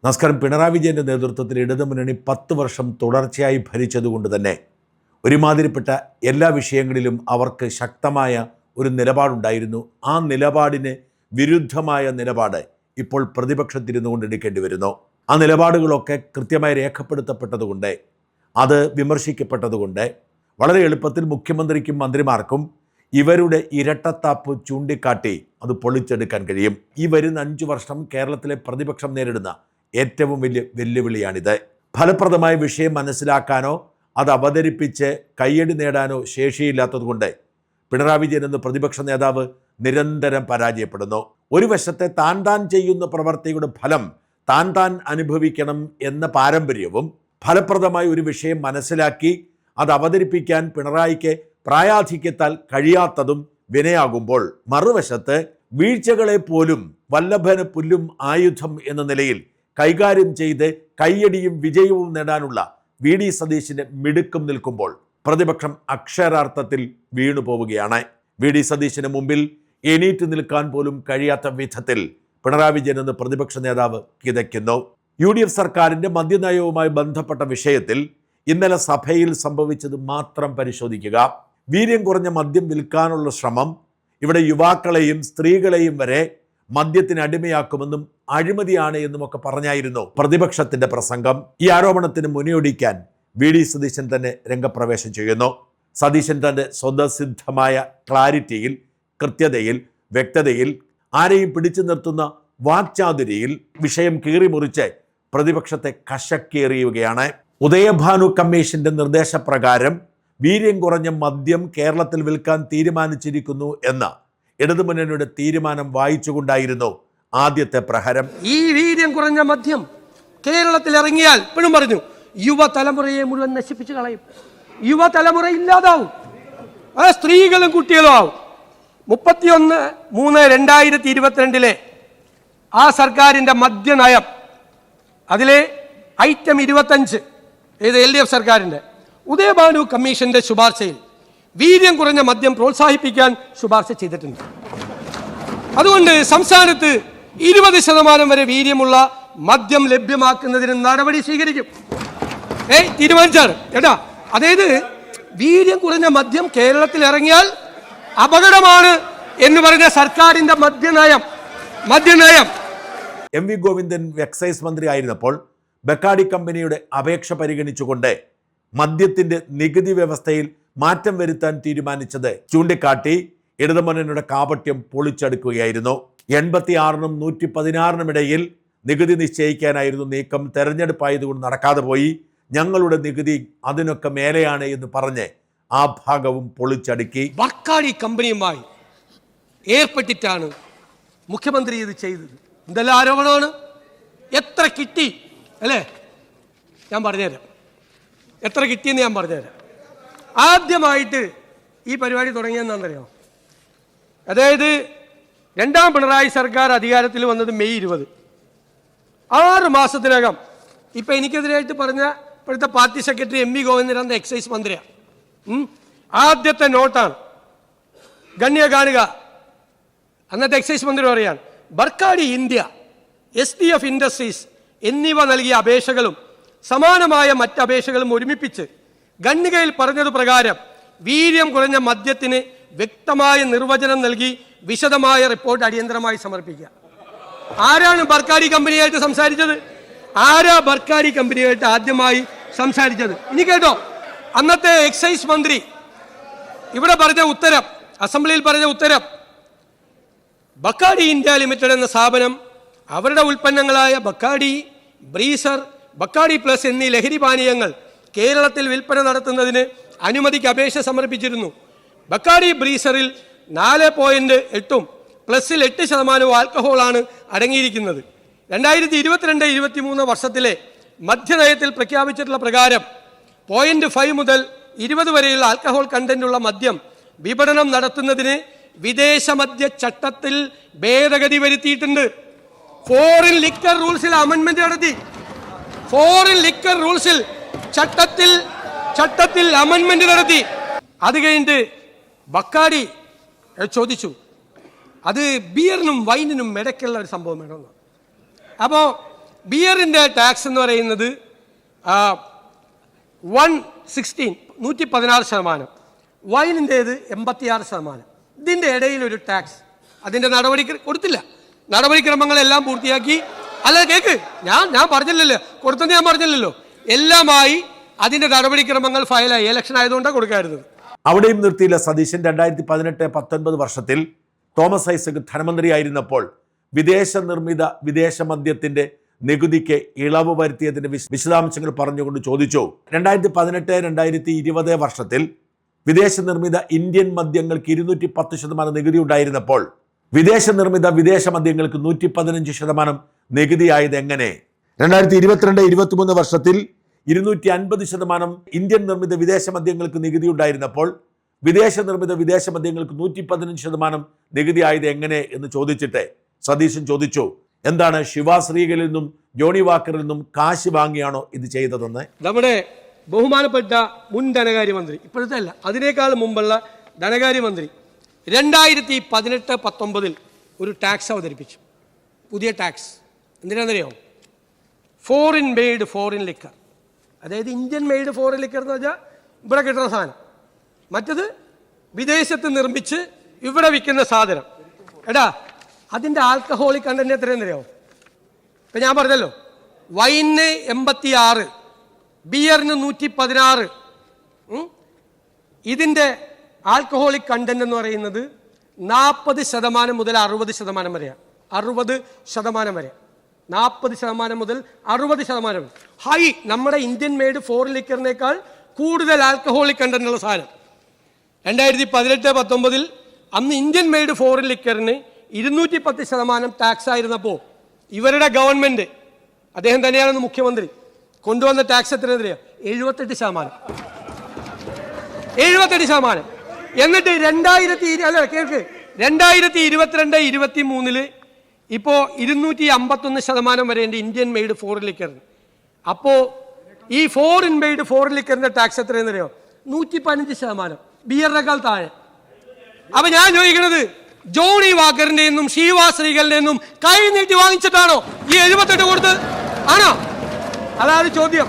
നമസ്കാരം. പിണറായി വിജയൻ്റെ നേതൃത്വത്തിൽ ഇടതുമുന്നണി 10 വർഷം തുടർച്ചയായി ഭരിച്ചതുകൊണ്ട് തന്നെ ഒരുമാതിരിപ്പെട്ട എല്ലാ വിഷയങ്ങളിലും അവർക്ക് ശക്തമായ ഒരു നിലപാടുണ്ടായിരുന്നു. ആ നിലപാടിന് വിരുദ്ധമായ നിലപാട് ഇപ്പോൾ പ്രതിപക്ഷത്തിരുന്നു കൊണ്ട് എടുക്കേണ്ടി വരുന്നു. ആ നിലപാടുകളൊക്കെ കൃത്യമായി രേഖപ്പെടുത്തപ്പെട്ടതുകൊണ്ട്, അത് വിമർശിക്കപ്പെട്ടതുകൊണ്ട് വളരെ എളുപ്പത്തിൽ മുഖ്യമന്ത്രിക്കും മന്ത്രിമാർക്കും ഇവരുടെ ഇരട്ടത്താപ്പ് ചൂണ്ടിക്കാട്ടി അത് പൊളിച്ചെടുക്കാൻ കഴിയും. ഈ വരുന്ന 5 വർഷം കേരളത്തിലെ പ്രതിപക്ഷം നേരിടുന്ന ഏറ്റവും വലിയ വെല്ലുവിളിയാണിത്. ഫലപ്രദമായ വിഷയം മനസ്സിലാക്കാനോ അത് അവതരിപ്പിച്ച് കയ്യടി നേടാനോ ശേഷിയില്ലാത്തതുകൊണ്ട് പിണറായി വിജയൻ എന്ന പ്രതിപക്ഷ നേതാവ് നിരന്തരം പരാജയപ്പെടുന്നു. ഒരു വശത്തെ താൻ ചെയ്യുന്ന പ്രവർത്തിയുടെ ഫലം താൻ അനുഭവിക്കണം എന്ന പാരമ്പര്യവും, ഫലപ്രദമായ ഒരു വിഷയം മനസ്സിലാക്കി അത് അവതരിപ്പിക്കാൻ പിണറായിക്ക് പ്രായാധിക്യത്താൽ കഴിയാത്തതും വിനയാകുമ്പോൾ, മറുവശത്ത് വീഴ്ചകളെ പോലും വല്ലഭന് പുല്ലും ആയുധം എന്ന നിലയിൽ കൈകാര്യം ചെയ്ത് കയ്യടിയും വിജയവും നേടാനുള്ള വി ഡി സതീശിൻ്റെ മിടുക്കും നിൽക്കുമ്പോൾ പ്രതിപക്ഷം അക്ഷരാർത്ഥത്തിൽ വീണു പോവുകയാണ്. വി ഡി സതീശിന് മുമ്പിൽ എണീറ്റ് നിൽക്കാൻ പോലും കഴിയാത്ത വിധത്തിൽ പിണറായി വിജയൻ എന്ന പ്രതിപക്ഷ നേതാവ് കിതയ്ക്കുന്നു. UDF സർക്കാരിൻ്റെ മദ്യനയവുമായി ബന്ധപ്പെട്ട വിഷയത്തിൽ ഇന്നലെ സഭയിൽ സംഭവിച്ചത് മാത്രം പരിശോധിക്കുക. വീര്യം കുറഞ്ഞ മദ്യം വിൽക്കാനുള്ള ശ്രമം ഇവിടെ യുവാക്കളെയും സ്ത്രീകളെയും വരെ മദ്യത്തിന് അടിമയാക്കുമെന്നും അഴിമതിയാണ് എന്നുമൊക്കെ പറഞ്ഞായിരുന്നു പ്രതിപക്ഷത്തിന്റെ പ്രസംഗം. ഈ ആരോപണത്തിന് മുനയൊടിക്കാൻ വി ഡി സതീശൻ തന്നെ രംഗപ്രവേശം ചെയ്യുന്നു. സതീശൻ തൻ്റെ സ്വതസിദ്ധമായ ക്ലാരിറ്റിയിൽ, കൃത്യതയിൽ, വ്യക്തതയിൽ, ആരെയും പിടിച്ചു നിർത്തുന്ന വാക്ചാതുരിയിൽ വിഷയം കീറിമുറിച്ച് പ്രതിപക്ഷത്തെ കശക്കേറിയുകയാണ്. ഉദയഭാനു കമ്മീഷന്റെ നിർദ്ദേശപ്രകാരം വീര്യം കുറഞ്ഞ മദ്യം കേരളത്തിൽ വിൽക്കാൻ തീരുമാനിച്ചിരിക്കുന്നു എന്ന ഇടതുമുന്നണിയുടെ തീരുമാനം വായിച്ചുകൊണ്ടായിരുന്നു ആദ്യത്തെ പ്രഹരം. ഈ വീര്യം കുറഞ്ഞ മദ്യം കേരളത്തിൽ ഇറങ്ങിയാൽ ഇപ്പോഴും പറഞ്ഞു യുവതലമുറയെ മുഴുവൻ നശിപ്പിച്ചു കളയും. യുവതലമുറ ഇല്ലാതാവും, സ്ത്രീകളും കുട്ടികളും ആവും. 31/3/2022 ആ സർക്കാരിന്റെ മദ്യനയം, അതിലെ ഐറ്റം 25, ഏത് LDF സർക്കാരിന്റെ ഉദയഭാനു കമ്മീഷന്റെ ശുപാർശയിൽ വീര്യം കുറഞ്ഞ മദ്യം പ്രോത്സാഹിപ്പിക്കാൻ ശുപാർശ ചെയ്തിട്ടുണ്ട്. അതുകൊണ്ട് സംസ്ഥാനത്ത് 20% വരെ വീര്യമുള്ള മദ്യം ലഭ്യമാക്കുന്നതിന് നടപടി സ്വീകരിക്കും. തീരുമാനിച്ചാണ് കേട്ടാ. അതായത് വീര്യം കുറഞ്ഞ മദ്യം കേരളത്തിൽ ഇറങ്ങിയാൽ അപകടമാണ് എന്ന് പറഞ്ഞ സർക്കാരിന്റെ മദ്യനയം. MV ഗോവിന്ദൻ എക്സൈസ് മന്ത്രി ആയിരുന്നപ്പോൾ ബക്കാഡി കമ്പനിയുടെ അപേക്ഷ പരിഗണിച്ചുകൊണ്ട് മദ്യത്തിന്റെ നികുതി വ്യവസ്ഥയിൽ മാറ്റം വരുത്താൻ തീരുമാനിച്ചത് ചൂണ്ടിക്കാട്ടി ഇടതുമുന്നണിയുടെ കാപട്യം പൊളിച്ചെടുക്കുകയായിരുന്നു. 86-നും 116-നും ഇടയിൽ നികുതി നിശ്ചയിക്കാനായിരുന്നു നീക്കം. തെരഞ്ഞെടുപ്പായതുകൊണ്ട് നടക്കാതെ പോയി. ഞങ്ങളുടെ നികുതി അതിനൊക്കെ മേലെയാണ് എന്ന് പറഞ്ഞ് ആ ഭാഗവും പൊളിച്ചടുക്കി. ബക്കാഡി കമ്പനിയുമായി ഏർപ്പെട്ടിട്ടാണ് മുഖ്യമന്ത്രി ഇത് ചെയ്തത്. എന്തെല്ലാം ആരോപണമാണ്, എത്ര കിട്ടി അല്ലേ? ഞാൻ പറഞ്ഞുതരാം എത്ര കിട്ടിയെന്ന് ഞാൻ പറഞ്ഞുതരാം. ആദ്യമായിട്ട് ഈ പരിപാടി തുടങ്ങിയെന്നാണെന്നറിയാമോ? അതായത് 2ാം പിണറായി സർക്കാർ അധികാരത്തിൽ വന്നത് മെയ് 20. 6 മാസത്തിനകം ഇപ്പം എനിക്കെതിരായിട്ട് പറഞ്ഞ ഇപ്പോഴത്തെ പാർട്ടി സെക്രട്ടറി MV ഗോവിന്ദൻ അന്ന് എക്സൈസ് മന്ത്രിയാണ്. ആദ്യത്തെ നോട്ടാണ്. ഗണ്യ കാണുക. അന്നത്തെ എക്സൈസ് മന്ത്രി പറയാൻ ബർക്കാഡി ഇന്ത്യ, SDF ഇൻഡസ്ട്രീസ് എന്നിവ നൽകിയ അപേക്ഷകളും സമാനമായ മറ്റ് അപേക്ഷകളും ഒരുമിപ്പിച്ച് ഖണ്ഡികയിൽ പറഞ്ഞതു പ്രകാരം വീര്യം കുറഞ്ഞ മദ്യത്തിന് വ്യക്തമായ നിർവചനം നൽകി വിശദമായ റിപ്പോർട്ട് അടിയന്തരമായി സമർപ്പിക്കുക. ആരാണ് ബർക്കാഡി കമ്പനിയായിട്ട് സംസാരിച്ചത്? ബർക്കാഡി കമ്പനിയായിട്ട് ആദ്യമായി സംസാരിച്ചത്? ഇനി കേട്ടോ, അന്നത്തെ എക്സൈസ് മന്ത്രി ഇവിടെ പറഞ്ഞ ഉത്തരം, അസംബ്ലിയിൽ പറഞ്ഞ ഉത്തരം, ബക്കാഡി ഇന്ത്യ ലിമിറ്റഡ് എന്ന സ്ഥാപനം അവരുടെ ഉൽപ്പന്നങ്ങളായ ബക്കാഡി, ബ്രീസർ, ബക്കാഡി പ്ലസ് എന്നീ ലഹരി പാനീയങ്ങൾ കേരളത്തിൽ വിൽപ്പന നടത്തുന്നതിന് അനുമതിക്ക് അപേക്ഷ സമർപ്പിച്ചിരുന്നു. ബക്കാഡി ബ്രീസറിൽ 4.8-ഉം പ്ലസിൽ 8% ആൽക്കഹോളാണ് അടങ്ങിയിരിക്കുന്നത്. 2022-23 വർഷത്തിലെ മദ്യനയത്തിൽ പ്രഖ്യാപിച്ചിട്ടുള്ള പ്രകാരം 0.5 മുതൽ 20 വരെയുള്ള ആൽക്കഹോൾ കണ്ടന്റുള്ള മദ്യം വിപണനം നടത്തുന്നതിന് വിദേശ മദ്യ ചട്ടത്തിൽ ഭേദഗതി വരുത്തിയിട്ടുണ്ട്. ഫോറിൻ ലിക്കർ റൂൾസിൽ അമെൻമെന്റ് നടത്തി. ഫോറിൻ ലിക്കർ റൂൾസിൽ ചട്ടത്തിൽ അമെൻമെന്റ് നടത്തി. അത് കഴിഞ്ഞിട്ട് ബക്കാഡി ചോദിച്ചു, അത് ബിയറിനും വൈനിനും ഇടയ്ക്കുള്ള ഒരു സംഭവം വേണമെന്ന്. അപ്പോൾ ബിയറിൻ്റെ ടാക്സ് എന്ന് പറയുന്നത് 116 വൈനിൻ്റേത് 86%. ഇതിൻ്റെ ഇടയിലൊരു ടാക്സ്, അതിൻ്റെ കൊടുത്തില്ല. നടപടിക്രമങ്ങളെല്ലാം പൂർത്തിയാക്കി. അല്ല കേക്ക്, ഞാൻ പറഞ്ഞില്ലല്ലോ, കൊടുത്തെന്ന് ഞാൻ പറഞ്ഞില്ലല്ലോ. എല്ലാമായി അതിൻ്റെ നടപടിക്രമങ്ങൾ ഫയലായി. ഇലക്ഷൻ ആയതുകൊണ്ടാണ് കൊടുക്കാറുള്ളത്. അവിടെയും നിർത്തിയില്ല സതീശൻ. 2018-19 വർഷത്തിൽ തോമസ് ഐസക് ധനമന്ത്രിയായിരുന്നപ്പോൾ വിദേശ നിർമ്മിത വിദേശ മദ്യത്തിന്റെ നികുതിക്ക് ഇളവ് വരുത്തിയതിന്റെ വിശദാംശങ്ങൾ പറഞ്ഞുകൊണ്ട് ചോദിച്ചു. 2018-2020 വർഷത്തിൽ വിദേശ നിർമ്മിത ഇന്ത്യൻ മദ്യങ്ങൾക്ക് 210% നികുതി ഉണ്ടായിരുന്നപ്പോൾ വിദേശ നിർമ്മിത വിദേശ മദ്യങ്ങൾക്ക് 115% നികുതിയായത് എങ്ങനെ? 2022-23 വർഷത്തിൽ 250% ഇന്ത്യൻ നിർമ്മിത വിദേശ മദ്യങ്ങൾക്ക് നികുതി ഉണ്ടായിരുന്നപ്പോൾ വിദേശ നിർമ്മിത വിദേശ മദ്യങ്ങൾക്ക് 115% നികുതി ആയത് എങ്ങനെ എന്ന് ചോദിച്ചിട്ട് സതീശൻ ചോദിച്ചു, എന്താണ് ശിവാശ്രീകളിൽ നിന്നും ജോണി വാക്കറിൽ നിന്നും കാശ് വാങ്ങിയാണോ ഇത് ചെയ്തതെന്ന്? നമ്മുടെ ബഹുമാനപ്പെട്ട മുൻ ധനകാര്യമന്ത്രി, ഇപ്പോഴത്തെ അല്ല, അതിനേക്കാൾ മുമ്പുള്ള ധനകാര്യമന്ത്രി 2018-19 ഒരു ടാക്സ് അവതരിപ്പിച്ചു. പുതിയ ടാക്സ് എന്തിനാണെന്നറിയോ? Foreign made foreign liquor. അതായത് ഇന്ത്യൻ മെയ്ഡ് ഫോറിൻ ലിക്കർ എന്ന് വെച്ചാൽ ഇവിടെ കിട്ടുന്ന സാധനം, മറ്റത് വിദേശത്ത് നിർമ്മിച്ച് ഇവിടെ വിൽക്കുന്ന സാധനം. എടാ, അതിൻ്റെ ആൽക്കഹോളിക് കണ്ടന്റ് എത്രയെന്നറിയോ? ഇപ്പം ഞാൻ പറഞ്ഞല്ലോ, വൈന് 86, ബിയറിന് 116. ഇതിൻ്റെ ആൽക്കഹോളിക് കണ്ടന്റ് എന്ന് പറയുന്നത് 40% മുതൽ 60% വരെയാണ്. 60% വരെ, 40% മുതൽ 60% വരെ ഹൈ. നമ്മുടെ ഇന്ത്യൻ മെയ്ഡ് ഫോറിൻ ലിക്കറിനേക്കാൾ കൂടുതൽ ആൽക്കഹോളിക് കണ്ടന്റ് ഉള്ള സാധനം. 2018-19 അന്ന് ഇന്ത്യൻ മെയ്ഡ് ഫോറിൻ ലിക്കറിന് 210% ടാക്സ് ആയിരുന്നപ്പോൾ ഇവരുടെ ഗവൺമെന്റ്, അദ്ദേഹം തന്നെയാണ് മുഖ്യമന്ത്രി, കൊണ്ടുവന്ന ടാക്സ് എത്ര? 78%. 78%. എന്നിട്ട് 2022-23 ഇപ്പോൾ 251% വരെയുണ്ട് ഇന്ത്യൻ മെയ്ഡ് ഫോറിൻ ലിക്കറിന്. അപ്പോൾ ഈ ഫോറിൻ മെയ്ഡ് ഫോറിൻ ലിക്കറിന്റെ ടാക്സ് എത്രയെന്നറിയോ? 115%, ബിയറിനേക്കാൾ താഴെ. അപ്പൊ ഞാൻ ചോദിക്കണത്, ജോണി വാക്കറിന്റെ നിന്നും ശിവാശ്രീകളുടെ നിന്നും കൈ നീട്ടി വാങ്ങിച്ചിട്ടാണോ ഈ 78 കൊടുത്തത്? ആണോ? അതാണ് ചോദ്യം.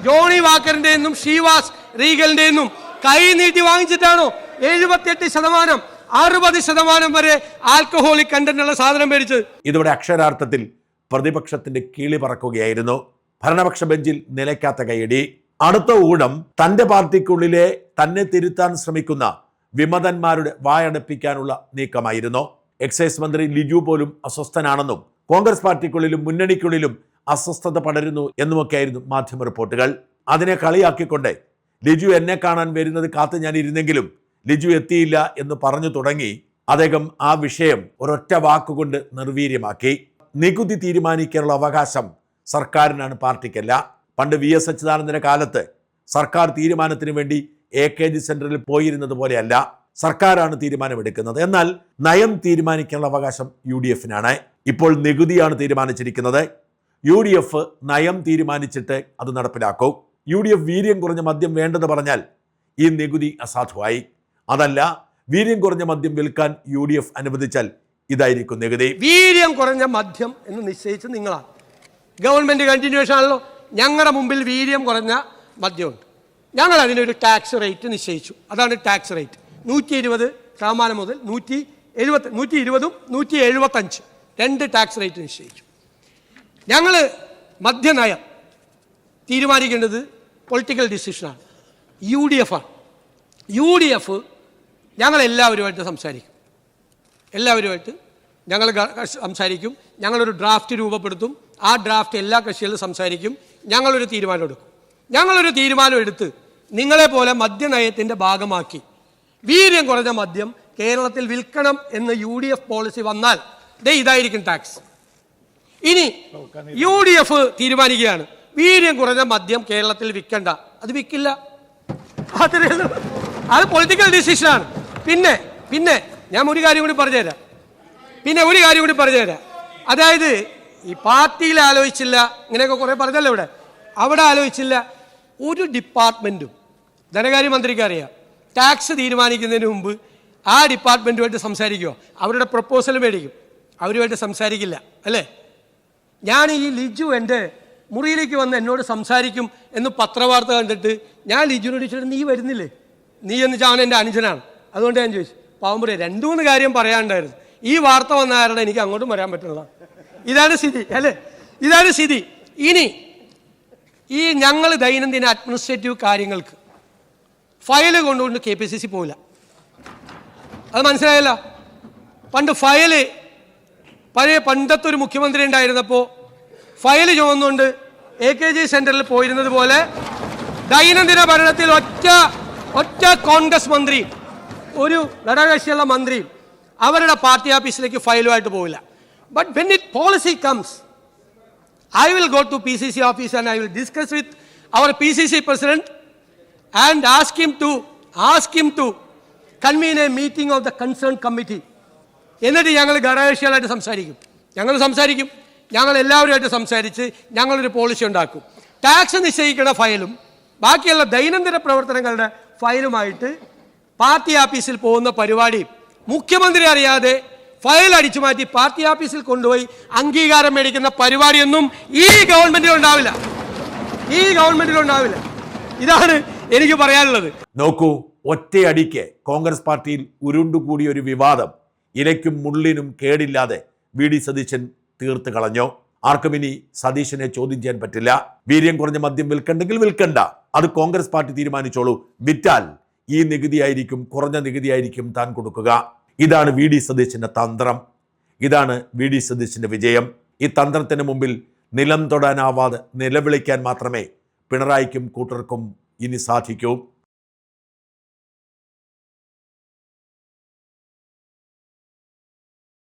ജോണി വാക്കറിന്റെ നിന്നും ശിവാസ് റീഗലിന്റെ നിന്നും കൈ നീട്ടി വാങ്ങിച്ചിട്ടാണോ 78%, 60% വരെ ആൽക്കഹോളിക് കണ്ടന്റ് ഉള്ള സാധനം മേടിച്ചത്? ഇതോടെ അക്ഷരാർത്ഥത്തിൽ പ്രതിപക്ഷത്തിന്റെ കിളി പറക്കുകയായിരുന്നു. ഭരണപക്ഷ ബെഞ്ചിൽ നിലയ്ക്കാത്ത കൈയടി. അടുത്ത ഊഴം തന്റെ പാർട്ടിക്കുള്ളിലെ തന്നെ തിരുത്താൻ ശ്രമിക്കുന്ന വിമതന്മാരുടെ വായടപ്പിക്കാനുള്ള നീക്കമായിരുന്നു. എക്സൈസ് മന്ത്രി ലിജു പോലും അസ്വസ്ഥനാണെന്നും കോൺഗ്രസ് പാർട്ടിക്കുള്ളിലും മുന്നണിക്കുള്ളിലും അസ്വസ്ഥത പടരുന്നു എന്നുമൊക്കെയായിരുന്നു മാധ്യമ റിപ്പോർട്ടുകൾ. അതിനെ കളിയാക്കിക്കൊണ്ട് ലിജു എന്നെ കാണാൻ വരുന്നത് കാത്ത് ഞാൻ ഇരുന്നെങ്കിലും ലിജു എത്തിയില്ല എന്ന് പറഞ്ഞു തുടങ്ങി അദ്ദേഹം ആ വിഷയം ഒരൊറ്റ വാക്കുകൊണ്ട് നിർവീര്യമാക്കി. നികുതി തീരുമാനിക്കാനുള്ള അവകാശം സർക്കാരിനാണ്, പാർട്ടിക്കല്ല. പണ്ട് VS അച്യുതാനന്ദന്റെ കാലത്ത് സർക്കാർ തീരുമാനത്തിന് വേണ്ടി AKG സെന്ററിൽ പോയിരുന്നത് പോലെയല്ല, സർക്കാരാണ് തീരുമാനമെടുക്കുന്നത്. എന്നാൽ നയം തീരുമാനിക്കാനുള്ള അവകാശം UDF-നാണ്. ഇപ്പോൾ നികുതിയാണ് തീരുമാനിച്ചിരിക്കുന്നത്. UDF നയം തീരുമാനിച്ചിട്ട് അത് നടപ്പിലാക്കും. UDF വീര്യം കുറഞ്ഞ മദ്യം വേണ്ടെന്ന് പറഞ്ഞാൽ ഈ നികുതി അസാധുവായി. അതല്ല, വീര്യം കുറഞ്ഞ മദ്യം വിൽക്കാൻ UDF അനുവദിച്ചാൽ ഇതായിരിക്കും നികുതി. വീര്യം കുറഞ്ഞ മദ്യം എന്ന് നിശ്ചയിച്ച് നിങ്ങളാണ്. ഗവൺമെന്റ് കണ്ടിന്യൂഷൻ ആണല്ലോ. ഞങ്ങളുടെ മുമ്പിൽ വീര്യം കുറഞ്ഞ മദ്യമുണ്ട്. ഞങ്ങൾ അതിനൊരു ടാക്സ് റേറ്റ് നിശ്ചയിച്ചു. അതാണ് ടാക്സ് റേറ്റ്. 120% മുതൽ 120ഉം 175 2 ടാക്സ് റേറ്റ് നിശ്ചയിച്ചു. ഞങ്ങൾ മദ്യനയം തീരുമാനിക്കേണ്ടത് പൊളിറ്റിക്കൽ ഡിസിഷനാണ്. UDF ആണ്. UDF ഞങ്ങൾ എല്ലാവരുമായിട്ട് സംസാരിക്കും. ഞങ്ങളൊരു ഡ്രാഫ്റ്റ് രൂപപ്പെടുത്തും. ആ ഡ്രാഫ്റ്റ് എല്ലാ കക്ഷികളും സംസാരിക്കും. ഞങ്ങളൊരു തീരുമാനം എടുക്കും. ഞങ്ങളൊരു തീരുമാനം എടുത്ത് നിങ്ങളെപ്പോലെ മദ്യനയത്തിൻ്റെ ഭാഗമാക്കി വീര്യം കുറഞ്ഞ മദ്യം കേരളത്തിൽ വിൽക്കണം എന്ന് UDF പോളിസി വന്നാൽ ഇതായിരിക്കും ടാക്സ്. ഇനി UDF തീരുമാനിക്കുകയാണ് വീര്യം കുറഞ്ഞ മദ്യം കേരളത്തിൽ വിൽക്കണ്ട, അത് വിൽക്കില്ല. അത് പൊളിറ്റിക്കൽ ഡിസിഷനാണ്. പിന്നെ ഞാൻ ഒരു കാര്യം കൂടി പറഞ്ഞുതരാം. അതായത് ഈ പാർട്ടിയിൽ ആലോചിച്ചില്ല, ഇങ്ങനെയൊക്കെ കുറേ പറഞ്ഞല്ലോ അവിടെ ആലോചിച്ചില്ല. ഒരു ഡിപ്പാർട്ട്മെൻറ്റും ധനകാര്യമന്ത്രിക്ക് അറിയാം, ടാക്സ് തീരുമാനിക്കുന്നതിന് മുമ്പ് ആ ഡിപ്പാർട്ട്മെൻറ്റുമായിട്ട് സംസാരിക്കുമോ? അവരുടെ പ്രപ്പോസൽ മേടിക്കും, അവരുമായിട്ട് സംസാരിക്കില്ല, അല്ലേ? ഞാൻ ഈ ലിജു എൻ്റെ മുറിയിലേക്ക് വന്ന് എന്നോട് സംസാരിക്കും എന്ന് പത്രവാർത്ത കണ്ടിട്ട് ഞാൻ ലിജുവിനോട് ചോദിച്ചിട്ട് നീ വരുന്നില്ലേ, നീ എന്ന് വെച്ചാൽ അവൻ എൻ്റെ അനുജനാണ്, അതുകൊണ്ട് ഞാൻ ചോദിച്ചു. പാവം പറയാം 2-3 കാര്യം പറയാനുണ്ടായിരുന്നു. ഈ വാർത്ത വന്ന കാരണം എനിക്ക് അങ്ങോട്ടും വരാൻ പറ്റുന്നതാണ്. ഇതാണ് സ്ഥിതി അല്ലേ, ഇതാണ് സ്ഥിതി. ഇനി ഈ ഞങ്ങൾ ദൈനംദിന അഡ്മിനിസ്ട്രേറ്റീവ് കാര്യങ്ങൾക്ക് ഫയല് കൊണ്ടുകൊണ്ട് KPCC പോവില്ല. അത് മനസ്സിലായല്ല. പണ്ട് ഫയല് പണ്ടത്തെ ഒരു മുഖ്യമന്ത്രി ഉണ്ടായിരുന്നപ്പോൾ ഫയല് ചുമന്നുകൊണ്ട് AKG സെന്ററിൽ പോയിരുന്നത് പോലെ ദൈനംദിന ഭരണത്തിൽ ഒറ്റ കോൺഗ്രസ് മന്ത്രി, ഒരു ഘടകകക്ഷിയുള്ള മന്ത്രി അവരുടെ പാർട്ടി ഓഫീസിലേക്ക് ഫയലുമായിട്ട് പോവില്ല. But when it policy comes, I will go to PCC office and I will discuss with our PCC president and ask him to convene a meeting of the concerned committee. എന്നിട്ട് ഞങ്ങൾ ഘടകകക്ഷികളായിട്ട് സംസാരിക്കും. ഞങ്ങൾ എല്ലാവരുമായിട്ട് സംസാരിച്ച് ഞങ്ങളൊരു policy ഉണ്ടാക്കും. Tax നിശ്ചയിക്കുന്ന ഫയലും ബാക്കിയുള്ള ദൈനംദിന പ്രവർത്തനങ്ങളുടെ ഫയലുമായിട്ട് പാർട്ടി ഓഫീസിൽ പോകുന്ന പരിപാടി മുഖ്യമന്ത്രി അറിയാതെ ഫയൽ അടിച്ചു മാറ്റി പാർട്ടി ഓഫീസിൽ കൊണ്ടുപോയി അംഗീകാരം മേടിക്കുന്ന പരിപാടിയൊന്നും ഈ ഗവൺമെന്റിലുണ്ടാവില്ല. ഇതാണ് എനിക്ക് പറയാനുള്ളത്. നോക്കൂ, ഒറ്റയടിക്ക് കോൺഗ്രസ് പാർട്ടിയിൽ ഉരുണ്ടുകൂടിയ ഒരു വിവാദം ഇലയ്ക്കും മുള്ളിനും കേടില്ലാതെ VD സതീശൻ തീർത്ത് കളഞ്ഞു. ആർക്കും ഇനി സതീശനെ ചോദ്യം ചെയ്യാൻ പറ്റില്ല. വീര്യം കുറഞ്ഞ മദ്യം വിൽക്കണ്ടെങ്കിൽ വിൽക്കണ്ട, അത് കോൺഗ്രസ് പാർട്ടി തീരുമാനിച്ചോളൂ. വിറ്റാൽ ഈ നികുതിയായിരിക്കും, കുറഞ്ഞ നികുതിയായിരിക്കും താൻ കൊടുക്കുക. ഇതാണ് VD സതീശന്റെ തന്ത്രം, ഇതാണ് VD സതീശന്റെ വിജയം. ഈ തന്ത്രത്തിന് മുമ്പിൽ നിലം തൊടാനാവാതെ നിലവിളിക്കാൻ മാത്രമേ പിണറായിക്കും കൂട്ടർക്കും ഇനി സാധിക്കൂ.